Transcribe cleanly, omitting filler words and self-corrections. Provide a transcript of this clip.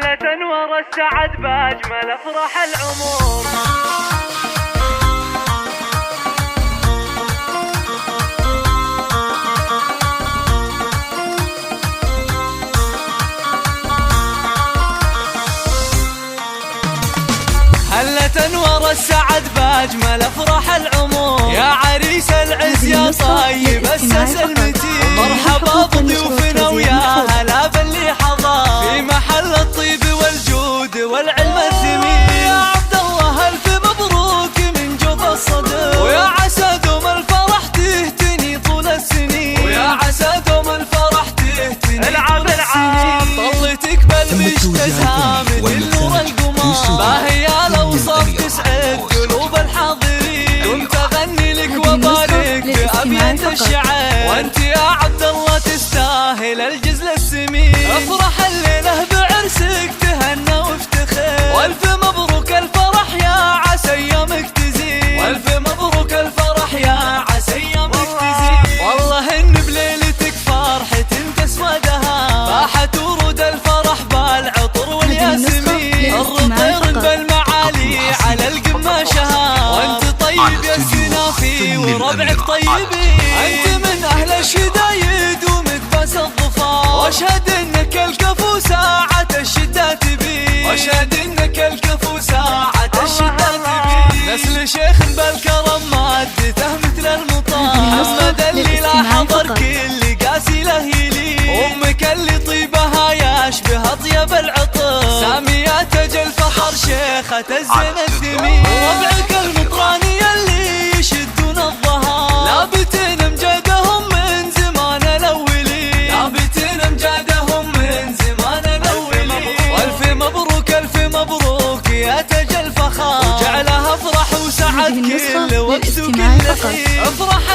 هلة ورا السعد باجمل افراح العمر. هلة ورا السعد باجمل افراح العمر، يا عريس العز يا طيب اسس المتين، مرحبا بضيوفنا ويا هلا باللي حضر في محل الطيب والجود والعلم الثمين. يا عبد الله الف مبروك من جوف الصدر، ويا عسى دوم الفرح تهتني طول السنين، ويا عسى دوم الفرح تهتني طول السنين. طلتك بالمشتزها مثل نور القمر، باهي الاوصاف تسعد قلوب الحاضرين. قمت اغني لك وبارك بابيات الشعر، وانت يا عبد الله تستاهل الجزل السمين. افرح الليله بعرسك تهنى وافتخر، والف مبروك الفرح يا عسى ايامك تزين، والف مبروك الفرح يا عسى ايامك تزين. والله ان بليلتك فرحة تسوى دهان، فاحت ورود الفرح بالعطر والياسمين. الرطير بالمعالي على القمة شهان، وانت طيب يا السنافي وربعك طيبين. انت من اهل الشدايد ومكبس الظفار، واشهد انك الكفو ساعة الشدة تبين، واشهد انك الكفو ساعة الشدة تبين. نسل شيخ بالكرم مادته مثل المطار، محمد اللي لا حضر كل قاسي له يلين، امك اللي طيبها يشبه اطيب العطر، سامية تجل فخر شيخة الزين الثمين. وربعك المطراني اللي يشدون الظهر، لابتين امجادهم من زمان الاولين، لابتين امجادهم من زمان الاولين. والف مبروك الف مبروك يا تاج الفخر، وجعلها افرح وسعد كل وقت وكل حين. افرح